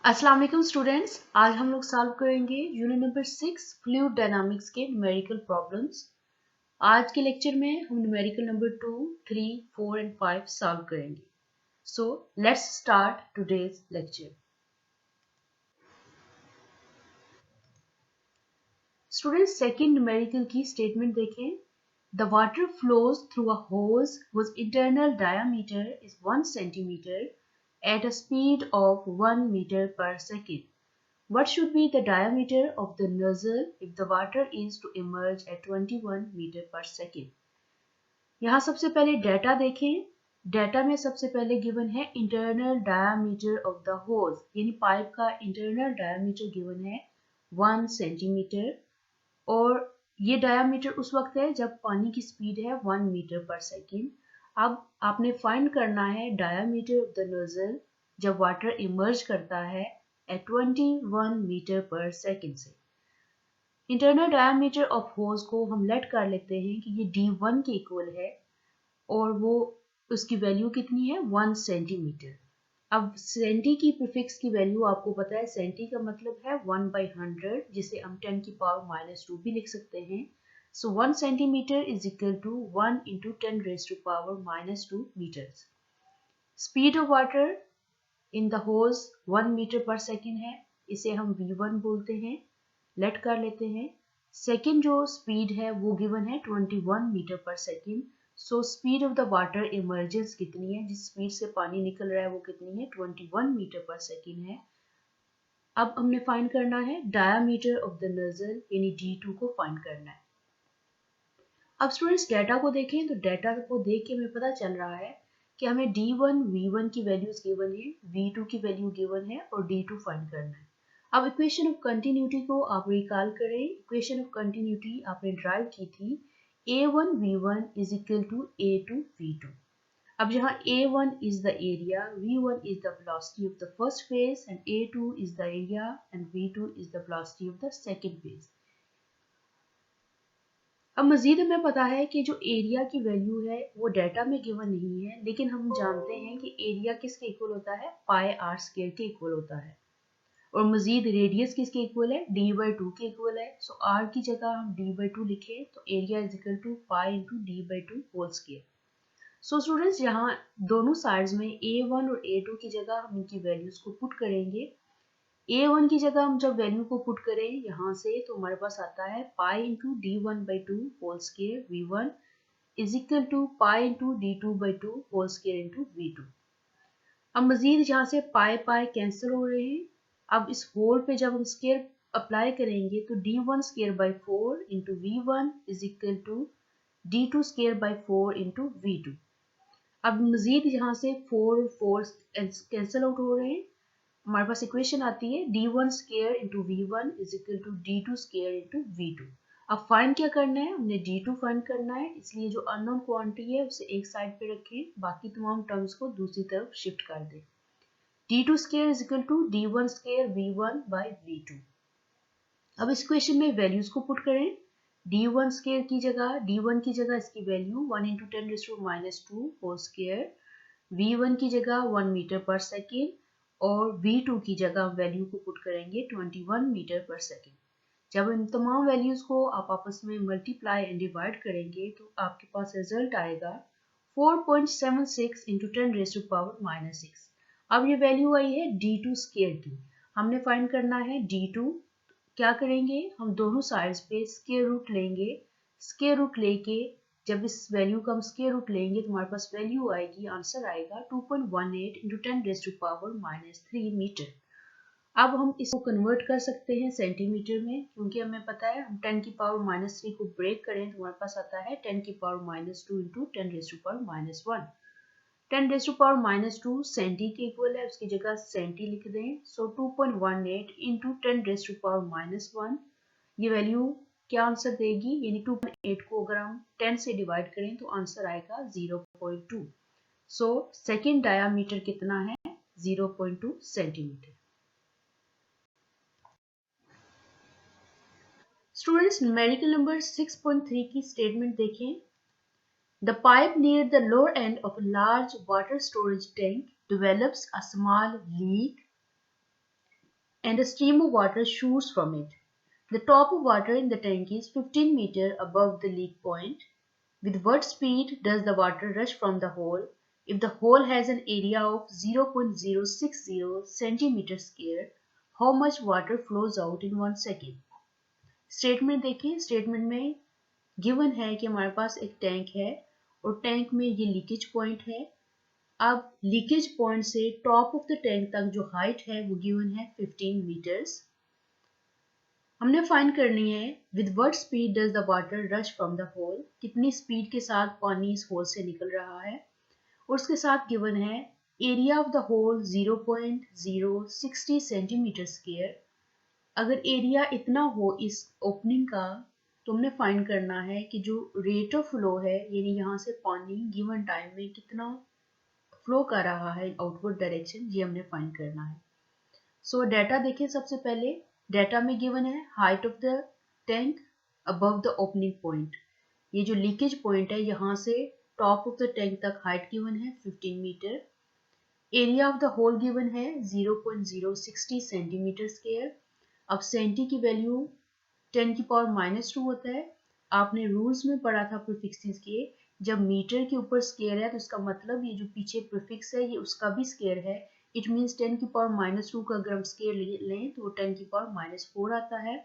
अस्सलाम वालेकुम स्टूडेंट्स, आज हम लोग सॉल्व करेंगे यूनिट नंबर 6 फ्लूइड डायनामिक्स के न्यूमेरिकल प्रॉब्लम्स। आज के लेक्चर में हम न्यूमेरिकल नंबर 2, 3, 4 एंड 5 सॉल्व करेंगे। So let's start today's lecture. Students, second numerical की स्टेटमेंट देखें। The water flows through a hose whose internal diameter is 1 centimeter at a speed of 1 meter per second. What should be the diameter of the nozzle if the water is to emerge at 21 meter per second? यहाँ सबसे पहले data देखें। Data में सबसे पहले given है internal diameter of the होज, यानी pipe का इंटरनल डायामीटर गिवन है 1 सेंटीमीटर, और ये डायामीटर उस वक्त है जब पानी की स्पीड है 1 मीटर पर सेकेंड। अब आपने फाइंड करना है डायामीटर ऑफ द नोजल जब वाटर इमर्ज करता है एट 21 मीटर पर सेकेंड से। इंटरनल डायामीटर ऑफ होज को हम लेट कर लेते हैं कि ये D1 के इक्वल है, और वो उसकी वैल्यू कितनी है 1 सेंटीमीटर। अब सेंटी की प्रीफिक्स की वैल्यू आपको पता है, सेंटी का मतलब है 1/100, जिसे हम 10 की पावर -2 भी लिख सकते हैं। So 1 centimetre is equal to 1 into 10 raise to power -2 metres. Speed of water in the hose 1 metre per second है, इसे हम V1 बोलते हैं, लेट कर लेते हैं। सेकेंड जो स्पीड है वो गिवन है 21 metre per second. So speed of the water emergence कितनी है, जिस स्पीड से पानी निकल रहा है वो कितनी है 21 मीटर पर सेकेंड है। अब हमने फाइंड करना है डायामीटर ऑफ द नोजल, यानी D2 को फाइंड करना है। अब स्टूडेंट्स डेटा को देखें तो डेटा को देख के हमें पता चल रहा है कि हमें D1 V1 की वैल्यूज गिवन है, V2 की वैल्यू गिवन है और D2 फाइंड करना है। अब इक्वेशन ऑफ कंटिन्यूटी को आप रिकॉल करें। इक्वेशन ऑफ कंटिन्यूटी आपने ड्राइव की थी A1 V1 is equal to A2 V2। अब जहाँ A1 is the area, V1 is the velocity of the first phase and A2 is the area and V2 is the velocity of the second phase। अब मजीद हमें पता है कि जो area की value है वो डेटा में गिवन नहीं है, लेकिन हम जानते हैं कि एरिया किसके इक्वल होता है, पाई आर स्क्वायर के इक्वल होता है, और मजीद रेडियस किसके इक्वल है, D/2 के इक्वल है। सो आर की जगह हम D/2 लिखें तो area is equal to pi into D/2 whole square. So students, यहाँ दोनों साइड्स में A1 और A2 की जगह हम इनकी वैल्यूज को पुट करेंगे। A1 की जगह हम जब वैल्यू को पुट करें यहाँ से तो हमारे पास आता है pi into D1/2 whole square V1 is equal to pi into D2/2 whole square into V2। अब मजीद यहाँ से पाई पाई कैंसिल हो रहे हैं। अब इस होल पे जब हम स्क्वायर अप्लाई करेंगे तो D1 square by 4 into V1 is equal to D2 square by 4 into V2। अब मजीद यहाँ से 4 4 कैंसिल आउट हो रहे हैं। हमारे पास इक्वेशन आती है D1 square into V1 is equal to D2 square into V2। अब फाइंड क्या करना है, हमने D2 फाइंड करना है, इसलिए जो अननोन क्वांटिटी है उसे एक साइड पे रखें, बाकी तमाम टर्म्स को दूसरी तरफ शिफ्ट कर दें। D2 square is equal to D1 square V1 by V2। अब इस इक्वेशन में वैल्यूज को पुट करें। D1 स्क्वायर की जगह, D1 की जगह इसकी value 1 into 10 raise to -2 whole square, V1 की जगह 1 मीटर पर सेकेंड और V2 की जगह वैल्यू को पुट करेंगे 21 मीटर पर सेकेंड। जब इन तमाम वैल्यूज को आप आपस में मल्टीप्लाई एंड डिवाइड करेंगे तो आपके पास रिजल्ट आएगा 4.76 इंटू 10 रेज़ टू पावर -6। अब ये वैल्यू आई है D2 स्क्वायर की, हमने फाइंड करना है D2। क्या करेंगे, हम दोनों साइड्स पे स्क्वायर रूट लेंगे। स्क्वायर रूट लेके जब इस वैल्यू का हम स्क्वायर रूट लेंगे तो हमारे पास वैल्यू आएगी, आंसर आएगा 2.18 into 10 raise to power -3 metre. अब हम इसको कन्वर्ट कर सकते हैं सेंटीमीटर में, क्योंकि हमें पता है हम 10 की पावर -3 को ब्रेक करें तो हमारे पास आता है 10 की power -2 into 10 raise to power -1। 10 raise to power -2 centi के इक्वल है, उसकी जगह सेंटी लिख दें। So 2.18 into 10 raise to power -1, ये वैल्यू क्या आंसर देगी, यानी 2.8 को अगर हम 10 से डिवाइड करें तो आंसर आएगा 0.2। सो सेकेंड डायामीटर कितना है, 0.2 सेंटीमीटर। स्टूडेंट्स, न्यूमेरिकल नंबर 6.3 की स्टेटमेंट देखें। The pipe near the lower end of a large water storage tank develops a small leak and a stream of water shoots from it. The top of water in the tank is 15 meters above the leak point. With what speed does the water rush from the hole? If the hole has an area of 0.060 centimeter square, how much water flows out in 1 second? Statement देखिए, statement में given है कि हमारे पास एक tank है और tank में ये लीकेज पॉइंट है। अब लीकेज पॉइंट से टॉप ऑफ द टैंक तक जो हाइट है वो गिवन है 15 मीटर्स। हमने फाइंड करनी है with what speed does the water rush from the hole, कितनी स्पीड के साथ पानी इस होल से निकल रहा है, और उसके साथ गिवन है area of the hole 0.060 centimetre square. अगर एरिया इतना हो इस ओपनिंग का तो हमने फाइंड करना है कि जो रेट ऑफ फ्लो है, यानी यहाँ से पानी गिवन टाइम में कितना फ्लो कर रहा है आउटवर्ड डायरेक्शन, ये हमने फाइंड करना है। सो डाटा देखिए, सबसे पहले डाटा में गिवन है height of the tank above the opening point. ये जो लीकेज पॉइंट है यहाँ से टॉप ऑफ द टैंक तक हाइट गिवन है 15 metre. Area of the hole given है 0.060 सेंटीमीटर स्क्वायर। अब सेंटी की वैल्यू 10 की पावर -2 होता है। आपने रूल्स में पढ़ा था प्रीफिक्सेस के, जब मीटर के ऊपर स्केयर है तो इसका मतलब ये जो पीछे प्रीफिक्स है ये उसका भी स्केयर है। इट मीन्स 10 की पावर -2 का अगर हम स्केयर लें तो वो 10 की पावर -4 आता है।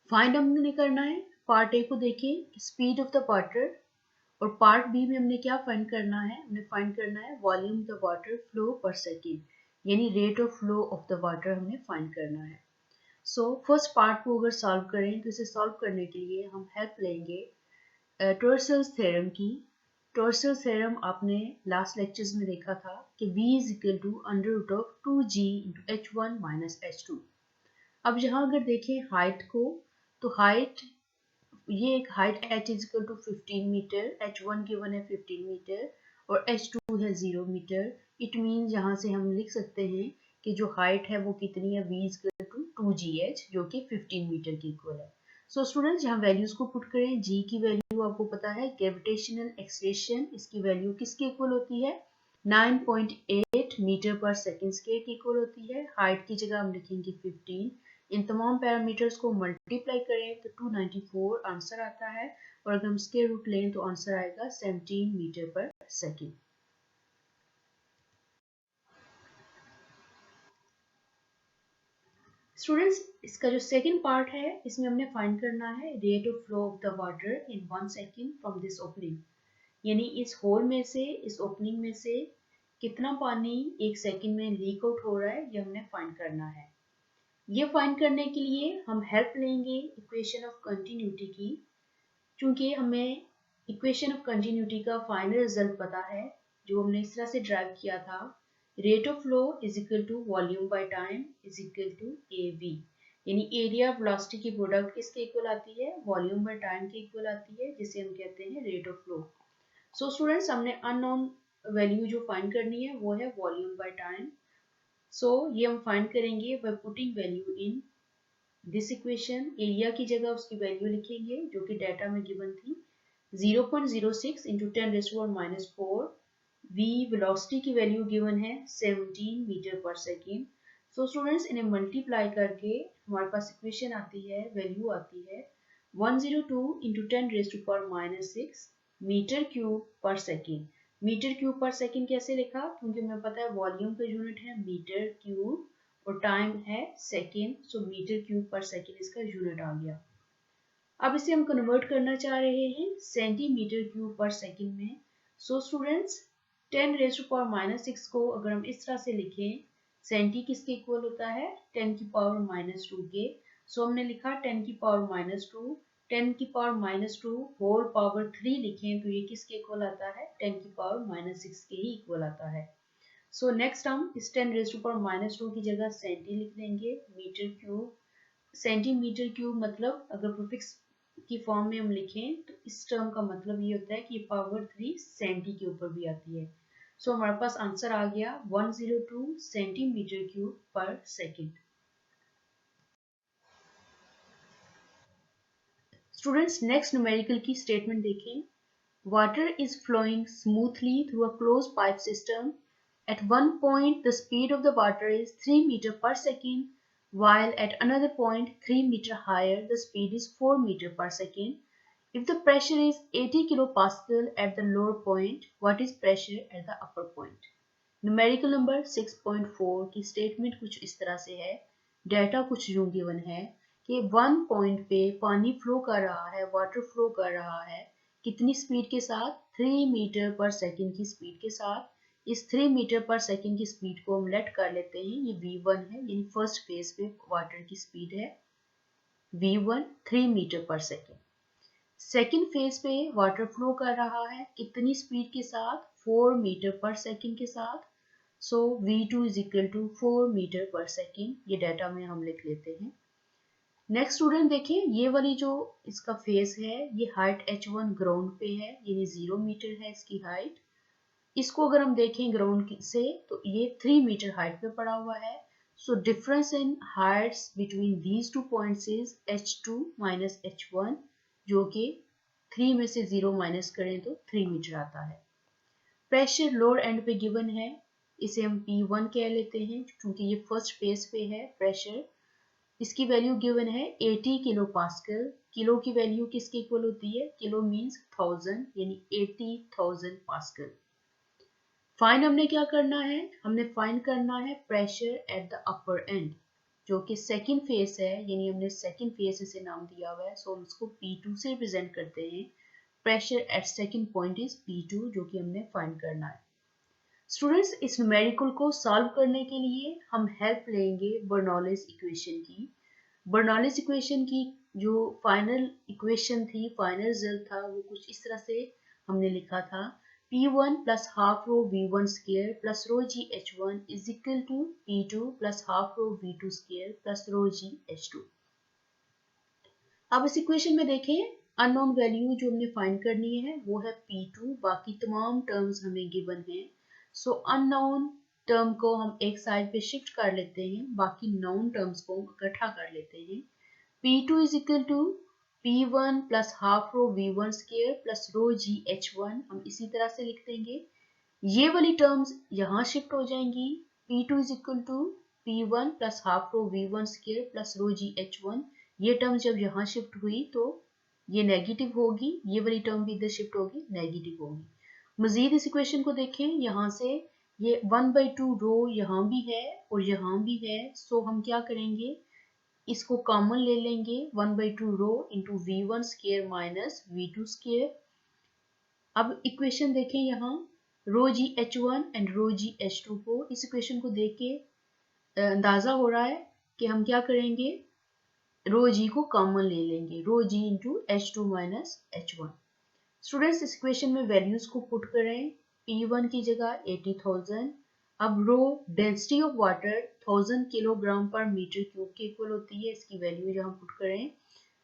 फाइंड हमने करना है, पार्ट ए को देखें स्पीड ऑफ द वाटर, और पार्ट बी में हमने क्या फाइंड करना है, हमने फाइंड करना है वॉल्यूम द वाटर फ्लो पर सेकेंड, यानी rate of flow of the water हमने फाइंड करना है। सो फर्स्ट पार्ट को अगर सॉल्व करें तो इसे सॉल्व करने के लिए हम हेल्प लेंगे टॉर्सल्स थ्योरम की। टॉर्सल्स थ्योरम आपने लास्ट लेक्चर्स में देखा था कि v is equal to under root of 2g into h1 minus h2। अब यहाँ अगर देखें हाइट को, तो हाइट ये एक height h is equal to 15 metre, h1 given है 15 मीटर और h2 है 0 मीटर। इट मीन्स यहाँ से हम लिख सकते हैं कि जो हाइट है वो कितनी है, v is equal to 2gh, जो कि 15 मीटर की इक्वल है। सो स्टूडेंट्स यहाँ वैल्यूज को पुट करें। g की वैल्यू आपको पता है ग्रेविटेशनल एक्सलेशन, इसकी वैल्यू किसकी इक्वल होती है 9.8 मीटर पर सेकेंड स्क्वायर की इक्वल होती है। हाइट की जगह हम लिखेंगे 15। इन तमाम पैरामीटर्स को मल्टीप्लाई करें तो 294 आंसर आता है, और अगर हम स्क्वायर रूट लें तो आंसर आएगा 17 मीटर पर सेकेंड। स्टूडेंट्स इसका जो सेकंड पार्ट है इसमें हमने फाइंड करना है rate of flow of the water in 1 second from this opening, यानी इस होल में से, इस ओपनिंग में से कितना पानी एक सेकेंड में लीक आउट हो रहा है, ये हमने फाइंड करना है। ये फाइंड करने के लिए हम हेल्प लेंगे इक्वेशन ऑफ कंटिन्यूटी की, क्योंकि हमें इक्वेशन ऑफ कंटिन्यूटी का फाइनल रिजल्ट पता है जो हमने इस तरह से ड्राइव किया था, rate of flow is equal to volume by time is equal to AV, यानी एरिया वेलोसिटी की प्रोडक्ट किसके इक्वल आती है, वॉल्यूम बाय टाइम के इक्वल आती है, जिसे हम कहते हैं rate of flow. So students हमने अननोन वैल्यू जो फाइंड करनी है वो है वॉल्यूम बाय टाइम। सो ये हम फाइंड करेंगे by putting value in this equation. Area की जगह उसकी वैल्यू लिखेंगे जो कि डाटा में गिवन थी 0.06 इंटू 10⁻⁻⁴। v वेलोसिटी की वैल्यू गिवन है 17 metre per second. So students इन्हें मल्टीप्लाई करके हमारे पास इक्वेशन आती है, वैल्यू आती है 102 into 10⁻⁻⁶ metre cube per second. Metre cube per second कैसे लिखा, क्योंकि हमें पता है वॉल्यूम का यूनिट है मीटर क्यूब और टाइम है सेकेंड, सो मीटर क्यूब पर सेकेंड इसका यूनिट आ गया। अब इसे हम कन्वर्ट करना चाह रहे हैं सेंटीमीटर क्यूब पर सेकेंड में। सो स्टूडेंट्स 10⁻⁻⁶ को अगर हम इस तरह से लिखें, सेंटी किसके इक्वल होता है 10 की पावर -2 के। सो हमने लिखा 10 की पावर -2, 10 की पावर -2 होल पावर 3 लिखें तो ये किसके इक्वल आता है 10 की पावर -6 के ही इक्वल आता है। सो नेक्स्ट हम इस 10⁻⁻2 की जगह सेंटी लिख लेंगे, मीटर क्यूब, सेंटीमीटर क्यूब मतलब अगर प्रीफिक्स की फॉर्म में हम लिखें तो इस टर्म का मतलब ये होता है कि ये पावर 3 सेंटी के ऊपर भी आती है। सो हमारे पास आंसर आ गया 102 centimetre cube per second. Students next numerical की स्टेटमेंट देखें। Water is flowing smoothly through a close pipe system At one point, the speed of the water is 3 meter per second, while at another point, 3 meter higher, the speed is 4 meter per second. If the pressure is 80 kilopascal at the lower point, what is pressure at the upper point? Numerical number 6.4 की statement कुछ इस तरह से है, data कुछ यूं given है कि वन पॉइंट पे पानी फ्लो कर रहा है, वाटर फ्लो कर रहा है, कितनी स्पीड के साथ? 3 मीटर पर सेकंड की स्पीड के साथ। इस 3 मीटर पर सेकंड की स्पीड को हम लेट कर लेते हैं, ये v1 है, यानी फर्स्ट फेज पे वाटर की स्पीड है v1 3 metre per second. Second phase पे वाटर फ्लो कर रहा है, कितनी स्पीड के साथ? 4 मीटर पर सेकंड के साथ। So v2 is equal to 4 metre per second, ये डाटा में हम लिख लेते हैं। नेक्स्ट स्टूडेंट देखिए, ये वाली जो इसका फेस है, ये हाइट h1 ग्राउंड पे है, यानी 0 मीटर है इसकी हाइट। इसको अगर हम देखें ग्राउंड से तो ये 3 मीटर हाइट पे पड़ा हुआ है। So difference in Heights between these two points is h2 minus h1, जो कि 3 में से 0 माइनस करें तो 3 मीटर आता है। प्रेशर लोअर एंड पे गिवन है, इसे हम P1 कह लेते हैं क्योंकि ये फर्स्ट फेज पे है प्रेशर। इसकी वैल्यू गिवन है 80 किलो पास्कल। किलो की वैल्यू किसके इक्वल होती है? किलो मींस 1000, यानी 80,000 पास्कल। फाइन हमने क्या करना है? हमने फाइन करना है pressure at the upper and, जो कि सेकंड फेज है, यानी हमने सेकंड फेज इसे नाम दिया हुआ है। सो हम इसको P2 से रिप्रेजेंट करते हैं। Pressure at second point is P2, जो कि हमने फाइंड करना है। स्टूडेंट्स, इस न्यूमेरिकल को सॉल्व करने के लिए हम हेल्प लेंगे बर्नौलीज इक्वेशन की। बर्नौलीज इक्वेशन की जो फाइनल इक्वेशन थी, फाइनल रिजल्ट था, वो कुछ इस तरह से हमने लिखा था, P1 plus half rho V1 square plus rho G H1 is equal to P2 plus half rho V2 square plus rho G H2। अब इस इक्वेशन में देखें, अननोन वैल्यू जो हमने फाइंड करनी है वो है P2, बाकी तमाम टर्म्स हमें गिवन है। सो अननोन टर्म को हम एक साइड पे शिफ्ट कर लेते हैं, बाकी नोन टर्म्स को इकट्ठा कर लेते हैं। P2 is equal to P1 plus half rho V1 square plus rho G H1, हम इसी तरह से लिख देंगे। ये वाली टर्म्स यहाँ शिफ्ट हो जाएंगी। P2 is equal to P1 plus half rho V1 square plus rho G H1, ये टर्म जब यहाँ शिफ्ट हुई तो ये नेगेटिव होगी, ये वाली टर्म भी इधर शिफ्ट होगी, नेगेटिव होगी। मजीद इस इक्वेशन को देखें, यहाँ से ये 1/2 रो यहाँ भी है और यहाँ भी है। सो हम क्या करेंगे, इसको कॉमन ले लेंगे, 1/2 rho into V1 square minus V2 square. अब इक्वेशन देखें, यहाँ रो g H1 and row g H2 को, इस इक्वेशन को देख के अंदाजा हो रहा है कि हम क्या करेंगे, रो जी को कॉमन ले लेंगे, rho g into H2 minus H1। Students, इस इक्वेशन में वैल्यूज को पुट करें, P1 की जगह 80,000। अब rho density of water 1000 kilogram पर मीटर क्यूब के इक्वल होती है, इसकी वैल्यू यहाँ पुट करें।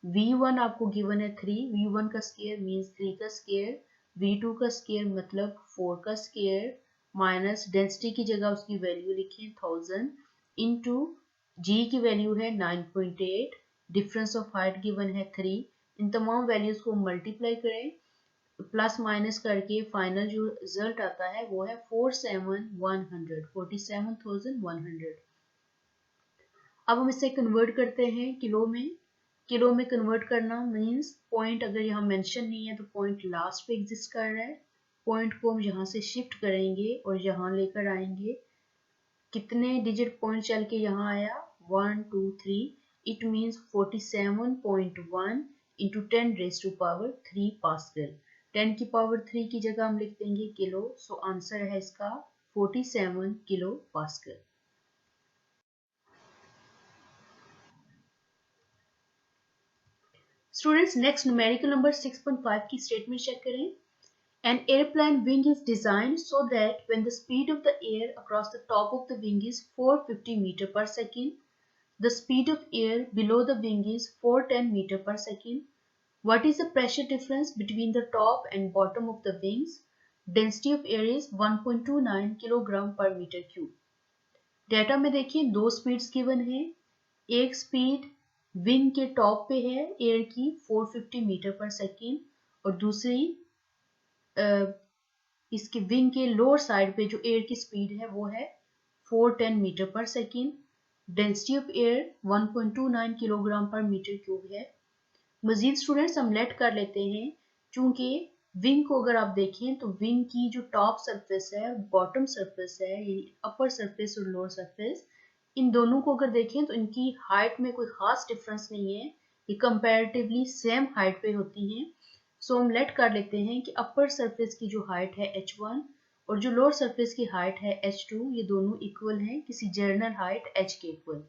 V1 आपको गिवन है 3, V1 का स्क्वायर मींस 3 का स्क्वायर, V2 का स्क्वायर मतलब 4 का स्क्वायर, माइनस डेंसिटी की जगह उसकी वैल्यू लिखें 1000, इनटू G की वैल्यू है 9.8, डिफरेंस ऑफ हाइट गिवन है 3। इन तमाम वैल्यूज को मल्टीप्लाई करें, प्लस माइनस करके फाइनल जो रिजल्ट आता है वो है 47,100। अब हम इसे कन्वर्ट करते हैं किलो में। किलो में कन्वर्ट करना मींस पॉइंट अगर यहाँ मेंशन नहीं है तो पॉइंट लास्ट पे एग्जिस्ट कर रहा है, पॉइंट को हम यहाँ से शिफ्ट करेंगे और यहाँ लेकर आएंगे। कितने डिजिट पॉइंट चल के यहाँ आया, 1 2 3, इट मींस 47.1 इंटू 10⁻³ पास्कल। 10 की पावर 3 की जगह हम लिख देंगे किलो। सो आंसर है इसका 47 kilo pascal. Students, next numerical number 6.5 की स्टेटमेंट चेक करें। An airplane wing is designed so that when the speed of the air across the top of the wing is 450 meter per second, the speed of air below the wing is 410 meter per second. What is the pressure difference between the top and bottom of the wings? Density of air is 1.29 kilogram पर metre cube. Data में देखिए दो speeds given है। एक speed wing के top पे है air की 450 मीटर पर सेकेंड, और दूसरी इसके विंग के लोअर साइड पे जो एयर की स्पीड है वो है 410 metre per second. Density of air 1.29 kilogram पर मीटर क्यूब है। मजीद स्टूडेंट्स हम लेट कर लेते हैं, चूंकि विंग को अगर आप देखें तो विंग की जो टॉप सरफेस है, बॉटम सरफेस है, यानी अपर सरफेस और लोअर सरफेस, इन दोनों को अगर देखें तो इनकी हाइट में कोई खास डिफरेंस नहीं है, ये कंपैरेटिवली सेम हाइट पे होती हैं। सो हम लेट कर लेते हैं कि अपर सरफेस की जो हाइट है h1 और जो लोअर सरफेस की हाइट है h2, ये दोनों इक्वल हैं किसी जनरल हाइट h के इक्वल।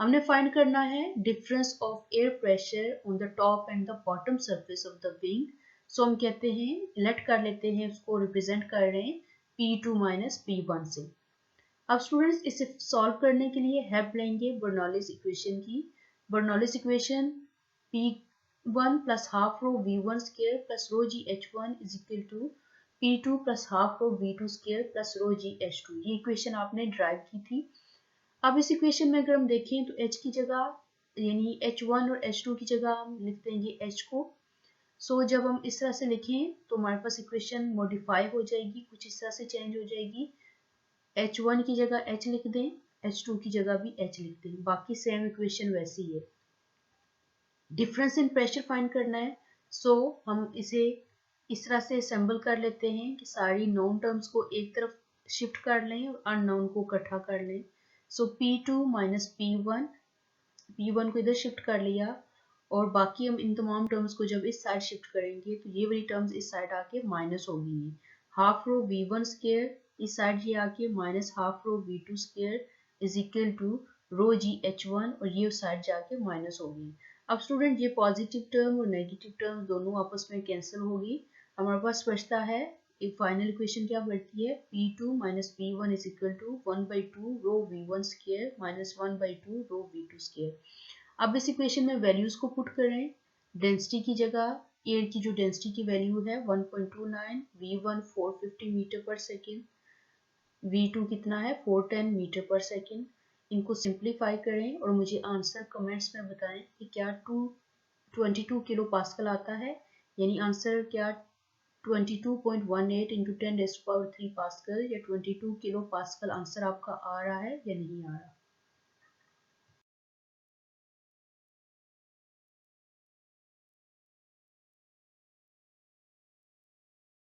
हमने फाइंड करना है difference of air pressure on the top and the bottom surface of the wing. So हम कहते हैं, लेट कर लेते हैं, उसको रिप्रेजेंट कर रहे हैं P2 माइनस P1 से। अब स्टूडेंट्स इसे सॉल्व करने के लिए हेल्प लेंगे बर्नौलीज इक्वेशन की। Bernoulli's equation P1 plus half rho V1 square plus rho g H1 is equal to P2 plus half rho V2 square plus rho g H2। ये equation आपने drive की थी। अब इस इक्वेशन में अगर हम देखें तो h की जगह यानी h1 और h2 की जगह हम लिख देंगे h को। सो जब हम इस तरह से लिखें तो हमारे पास इक्वेशन मॉडिफाई हो जाएगी, कुछ इस तरह से चेंज हो जाएगी। h1 की जगह h लिख दें, h2 की जगह भी h लिख दें, बाकी सेम इक्वेशन वैसी है। डिफरेंस इन प्रेशर फाइंड करना है। सो हम इसे इस तरह से असेंबल कर लेते हैं कि सारी नोन टर्म्स को एक तरफ शिफ्ट कर लें और अननोन को इकट्ठा कर लें। सो P2 माइनस P1 को इधर शिफ्ट कर लिया, और बाकी हम इन तमाम टर्म्स को जब इस साइड शिफ्ट करेंगे तो ये वाली टर्म्स इस साइड आके माइनस होगी। हाफ रो V1 स्क्वायर इस साइड ये आके minus half rho V2 square is equal to rho g H1, और ये उस साइड जाके माइनस होगी। अब स्टूडेंट ये पॉजिटिव टर्म और नेगेटिव टर्म दोनों आपस में कैंसिल होगी। हमारे पास बचता है एक फाइनल इक्वेशन क्या बनती है, P2 minus P1 is equal to 1/2 rho V1 square minus 1/2 rho V2 square. अब इस इक्वेशन में वैल्यूज को पुट करें। डेंसिटी की जगह एयर की जो डेंसिटी की वैल्यू है 1.29, V1 450 metre per second, V2 कितना है 410 मीटर पर सेकेंड। इनको सिंप्लीफाई करें और मुझे आंसर कमेंट्स में बताएं कि क्या 22 किलो पास्कल आता है, यानी आंसर क्या 22.18 into 10 raise to power 3 pascal या 22 किलो पास्कल आंसर आपका आ रहा है या नहीं आ रहा।